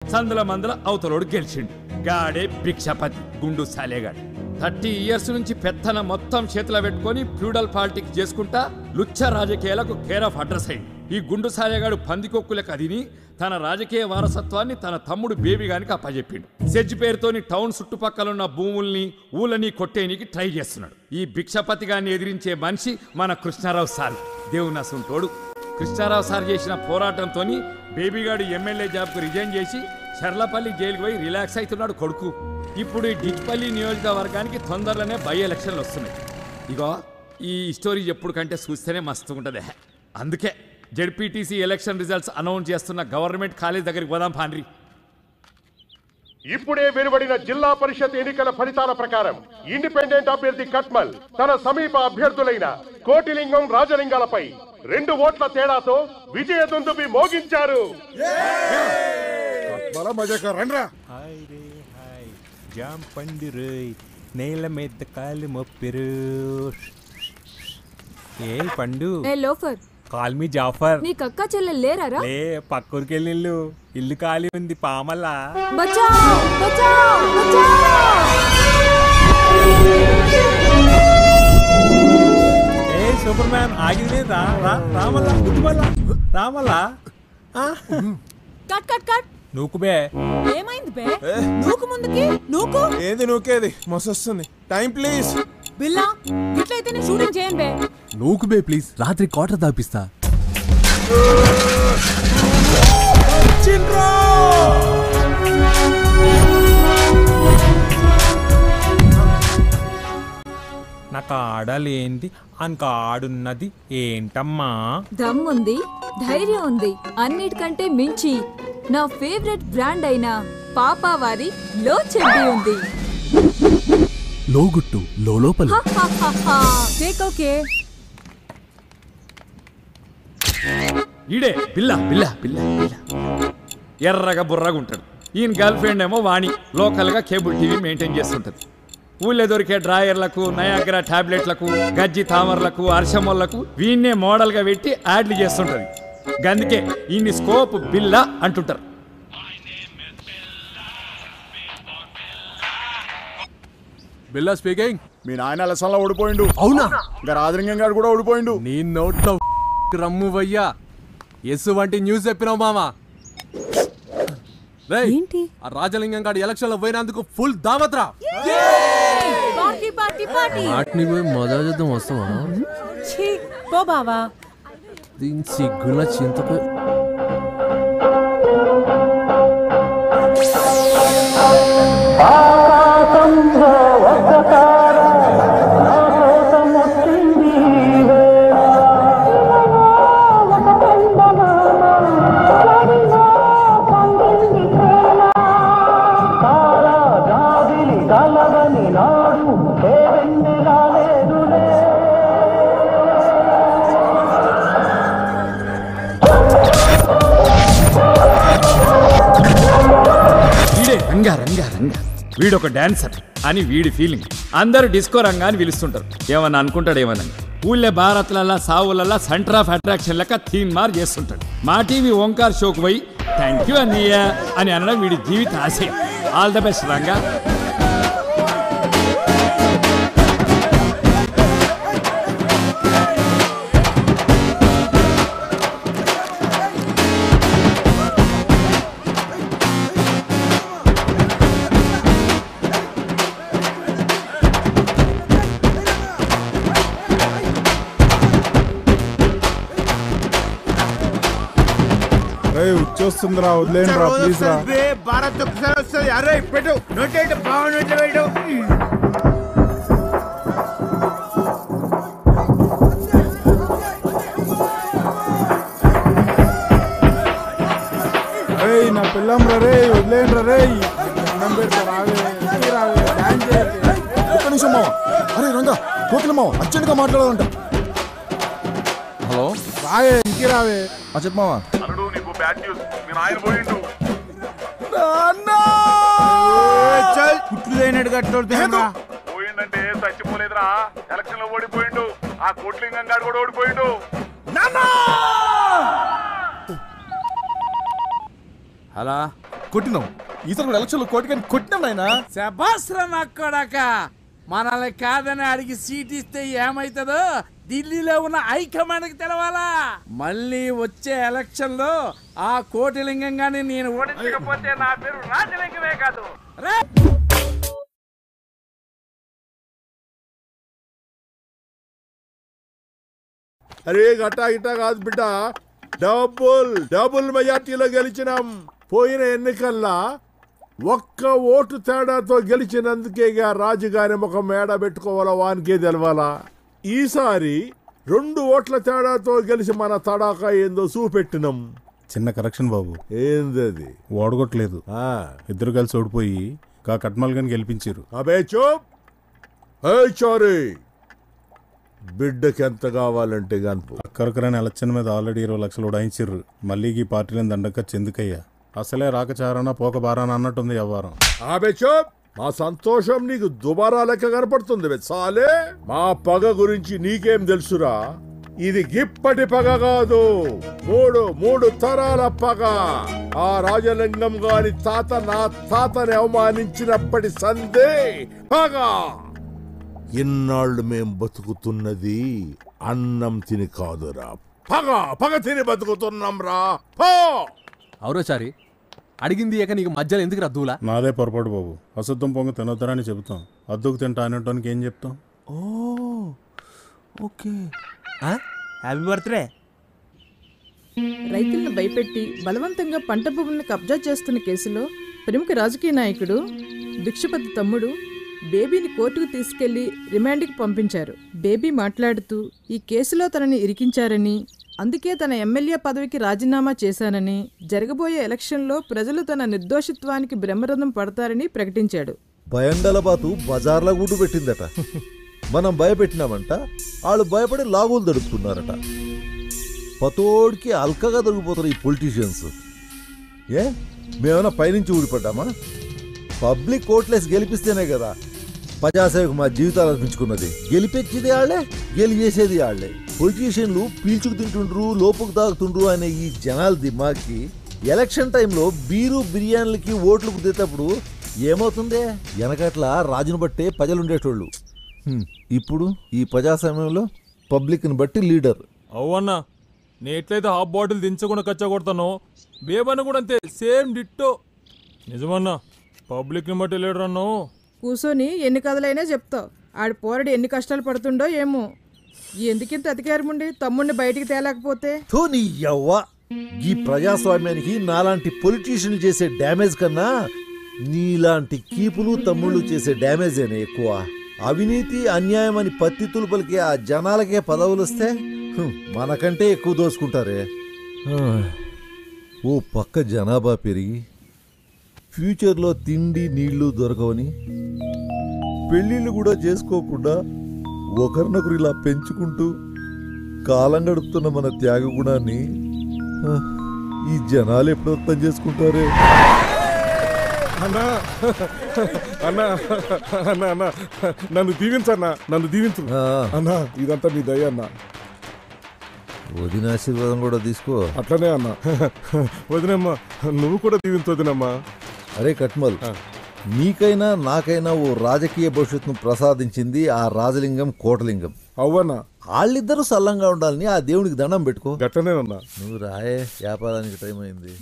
సందుల మందుల అవతలోడు గెలిచిండు. గాడే భిక్షపతి గుండు సాలేగాడు. 30 years నుంచి పెత్తన మొత్తం చేతిలో పెట్టుకొని ఫ్యూడల్ పాలిటిక్స్ చేసుకుంటా లుచ్చ రాజకీయాలకు కేర్ ఆఫ్ అడ్రస్ అయింది. ఈ గుండు సాలేగాడు పందికొక్కులకు అదిని తన రాజకీయ వారసత్వాన్ని తన తమ్ముడు బేబీగానికి అప్పచెప్పిండు. సెజ్ పేరుతోని టౌన్ చుట్టుపక్కల ఉన్న భూముల్ని ఊళ్ళని కొట్టేనికి ట్రై చేస్తున్నాడు. ఈ భిక్షపతి గారిని ఎదిరించే మనిషి మన కృష్ణారావు సార్. దేవునసుంటోడు. కృష్ణారావు సార్ చేసిన పోరాటంతో బేబీగాడు ఎమ్మెల్యే జాబ్కు రిజైన్ చేసి చర్లపల్లి జైలుకు పోయి రిలాక్స్ అవుతున్నాడు కొడుకు. ఇప్పుడు ఈ డిచ్పల్లి నియోజకవర్గానికి తొందరలోనే బై ఎలక్షన్లు వస్తున్నాయి. ఇగో ఈ స్టోరీ ఎప్పుడు కంటే చూస్తేనే మస్తు ఉంటుంది. అందుకే జెడ్పీటీసీ ఎలక్షన్ రిజల్ట్స్ అనౌన్స్ చేస్తున్న గవర్నమెంట్ కాలేజ్ దగ్గరికి పోదాం పాండ్రి. ఇప్పుడే వెలువడిన జిల్లా పరిషత్ ఎన్నికల ఫలితాల ప్రకారం ఇండిపెండెంట్ అభ్యర్థి కట్మల్ తన సమీప అభ్యర్థులైన కోటిలింగం రాజలింగాలపై 2 ఓట్ల తేడాతో విజయ దుందుబి మోగించారు. జాం పండిరు నేల మీద కాలు మొప్పిరు. ఏ పండు లోఫర్ కాల్ మీ జాఫర్. నీ కక్క చెల్లెలు లేరారా? లే పక్కూరికి వెళ్ళి ఇల్లు ఖాళీ ఉంది పామల్లా. ఏ సూపర్ మ్యాన్ ఆగింది రా రా రామల్లా రామల్లా. కట్ కట్ కట్ నూకు బే. ఏమైంది బే? నూకు ముందుకి నూకు. ఏది నూకేది మస్తొస్తుంది. Time please. బిల్లా ఇట్లయితేనే షూటింగ్ చేయను బే. నూకు బే ప్లీజ్. రాత్రి క్వార్టర్ దాపిస్తా. నాకు ఆడలేంది అనక ఆడున్నది ఏంటమ్మా? దమ్ముంది, ధైర్యం ఉంది, అన్నిటికంటే మించి నా ఫేవరెట్ బ్రాండ్ అయిన పాపావారి లో చెడ్డీ ఉంది. లోగుట్టు లోపల ఈడే బిల్లా బిల్లా బిల్లా బిల్లా ఎర్రగా బుర్రగా ఉంటాడు. ఈయన గర్ల్ ఫ్రెండ్ ఏమో వాణి లోకల్గా కేబుల్ టీవీ మెయింటైన్ చేస్తుంటది. ఊళ్ళో దొరికే డ్రాయర్లకు, నయాగ్రా టాబ్లెట్లకు, గజ్జి తామర్లకు, అర్షమోళ్లకు వీన్నే మోడల్గా పెట్టి యాడ్లు చేస్తుంటది. గందుకే ఈయన్ని స్కోప్ బిల్లా అంటుంటారు. బిల్లా స్పీకింగ్. మీ నాయన అలసంలో ఓడిపోయిండు. అవునా? ఇంకా రాజలింగం గారు కూడా ఓడిపోయిండు. నీ నోట్లో రమ్ము వయ్యా. ఎస్ వంటి న్యూస్ చెప్పినావు మామా. ఏంటి? ఆ రాజలింగం గారు ఎలక్షన్ లో పోయినందుకు ఫుల్ దావత్రా. వాటిని పోయి మజా చేద్దాం వస్తావా? పో బావా. దీని సిగ్గుల చింతపోయి రంగా రంగా రంగా వీడొక డాన్సర్ అని వీడి ఫీలింగ్. అందరూ డిస్కో రంగా అని పిలుస్తుంటారు. ఏమన్నా అనుకుంటాడు ఏమన్నా. ఊళ్ళే భారత్లల్లా సావులల్లా సెంటర్ ఆఫ్ అట్రాక్షన్ లెక్క థీమ్ మార్ చేస్తుంటాడు. మా టీవీ ఓంకార్ షోకు పోయి థ్యాంక్ యూ అన్నయ్య అని అనడం వీడి జీవిత ఆశయం. All the best Ranga. వచ్చేస్తుందిరా, వదిలేండిరా ప్లీజ్ రా. భారత్ ఒకసారి వస్తుంది. అరే పెట్టు నోట్ బాగా పెట్టు. నా పిల్లం రే, వదిలేండిరా రే. అన్నం పెడతా రావే రావే. ఒక్క నిమిషం మావా. అరే రంగా కోకిల మావా అర్జెంట్గా మాట్లాడాలంట. హలో రావే ఇంకే రావే. చెప్పమావా. పోయిందంటే చచ్చిపోలేదురా. ఎలక్షన్ లో ఓడిపోయిండు. ఆ కోట్లింగం గారు కూడా ఓడిపోయిండు. అలా కొట్టినాం. ఈసారి కూడా ఎలక్షన్లో కోటి కానీ కొట్టినాం నాయనా. శబాస్రా నాకు కొడక. మనల్ని కాదని అడిగి సీట్ ఇస్తే ఏమైతుందో ఢిల్లీలో ఉన్న హైకమాండ్కి తెలవాలా. మళ్ళీ వచ్చే ఎలక్షన్ లో ఆ కోటిలింగం గాని నేను ఓడించకపోతే నా పేరు రాజలింగమే కాదు. అరే గట్టా గిట్టా కాదు బిడ్డ, డబుల్ మెజార్టీలో గెలిచినాం. పోయిన ఎన్నికల్లో ఒక్క ఓటు తేడాతో గెలిచినందుకేగా రాజుగారి ఒక మేడ పెట్టుకోవాలా వానికే తెలవాలా. ఈసారి 2 ఓట్ల తేడాతో గెలిచి మన తడాకా ఏందో చూపెట్టినాం. చిన్న కరెక్షన్ బాబు. ఏందది? ఓడగొట్టలేదు, ఇద్దరు కలిసి ఓడిపోయి కట్మల్ గాని గెలిపించారు. అబే చూప్. చోరీ బిడ్డకి ఎంత కావాలంటే గనుపు. అక్కరకరని ఎలక్షన్ మీద ఆల్రెడీ 20 లక్షలు ఉడాయించారు. మళ్ళీ ఈ పార్టీలను దండక చెందుకయ్యా. అసలే రాకచారణ పోక బారాన అన్నట్టుంది వ్యవహారం. ఆబే చూప్. మా సంతోషం నీకు దుబారా లెక్క కనపడుతుంది సాలే. మా పగ గురించి నీకేం తెలుసురా? ఇది గిప్పటి పగ కాదు, మూడు తరాల పగ. ఆ రాజలింగం గారి తాత నా తాతని అవమానించినప్పటి సందే పగ. ఇన్నాళ్ళు మేం బతుకుతున్నది అన్నం తిని కాదురా, పగ తిని బతుకుతున్నాం రా. అవురోచారి అడిగింది ఇక నీకు మధ్యలో ఎందుకు రద్దులా? నాదే పొరపాటు బాబు. అశుద్ధం పొంగ తినొద్దరని చెబుతాం, అద్దుకు తింటా అనేటానికి ఏం చెప్తాం? Okay, happy birthday. రైతులను భయపెట్టి బలవంతంగా పంట భూములను కబ్జా చేస్తున్న కేసులో ప్రముఖ రాజకీయ నాయకుడు భిక్షపతి తమ్ముడు బేబీని కోర్టుకు తీసుకెళ్లి రిమాండ్కి పంపించారు. బేబీ మాట్లాడుతూ ఈ కేసులో తనని ఇరికించారని, అందుకే తన ఎమ్మెల్యే పదవికి రాజీనామా చేశానని, జరగబోయే ఎలక్షన్లో ప్రజలు తన నిర్దోషిత్వానికి బ్రహ్మరథం పడతారని ప్రకటించాడు. భయంగలబాతు బజార్లో గుడ్డు పెట్టిందట. మనం భయపెట్టినామంట, వాళ్ళు భయపడి లాగులు దొరుకుతున్నారట. పతోడికి అల్కగా దొరికిపోతారు ఈ పొలిటీషియన్స్. మేమైనా పైనుంచి ఊడిపడ్డామా? పబ్లిక్ ఓట్లేసి గెలిపిస్తేనే కదా ప్రజాసేవకు మా జీవితాలు అర్పించుకున్నది. గెలిపించేది వాళ్ళే, గెలిచేసేది వాళ్ళే. పొలిటీషియన్లు పీల్చుకు తింటుండ్రు, లోపుకు తాగుతుండ్రు అనే ఈ జనాల దిమాకి ఎలక్షన్ టైంలో బీరు బిర్యానీలకి ఓట్లు కుదేటప్పుడు ఏమవుతుందే? వెనకట్ల రాజును బట్టే ప్రజలు ఉండేటోళ్ళు. ఇప్పుడు ఈ ప్రజాస్వామ్యంలో పబ్లిక్ని బట్టి లీడర్. అవునా, నేట్లయితే హాఫ్ బాటిల్ దించకుండా కచ్చగొడతాను, బేబన్న కూడా అంతే, సేమ్ డిట్టో. నిజమన్నా, పబ్లిక్ని బట్టి లీడర్ అన్నావు. కూర్చొని ఎన్ని కథలైనా చెప్తావు. ఆడి పోరడు ఎన్ని కష్టాలు పడుతుండో ఏమో. ఎందుకింత అధికారముండి తమ్ముడిని బయటికి తేలేకపోతే? నీ యవ్వ, ఈ ప్రజాస్వామ్యానికి నాలాంటి పొలిటీషియన్లు చేసే డ్యామేజ్ కన్నా నీలాంటి కీపులు తమ్ముళ్ళు చేసే డ్యామేజేనే ఎక్కువ. అవినీతి అన్యాయం అని పత్తితులు పలికే ఆ జనాలకే పదవులు వస్తే మనకంటే ఎక్కువ దోసుకుంటారే. ఓ పక్క జనాభా పెరిగి ఫ్యూచర్లో తిండి నీళ్లు దొరకవని పెళ్ళిళ్ళు కూడా చేసుకోకుండా ఒకరినొకరు ఇలా పెంచుకుంటూ కాలం గడుపుతున్న మన త్యాగ గుణాన్ని ఈ జనాలు ఎప్పుడు అర్థం చేసుకుంటారే? అన్నా అన్నా అన్నా అన్నా నన్ను దీవించన్నా, నన్ను దీవించు అన్నా. ఇదంతా మీ దయ అన్నా. వదిన ఆశీర్వాదం కూడా తీసుకో. అట్లనే అన్నా. వదినమ్మా, నువ్వు కూడా దీవించు వదినమ్మా. అరే కట్మల్, నీకైనా నాకైనా ఓ రాజకీయ భవిష్యత్తును ప్రసాదించింది ఆ రాజలింగం కోటలింగం. అవ్వన్నా, వాళ్ళిద్దరూ సల్లంగా ఉండాలని ఆ దేవునికి దండం పెట్టుకో. గట్టనే ఉన్నా. నువ్వు రాయే, వ్యాపారానికి టైం అయింది.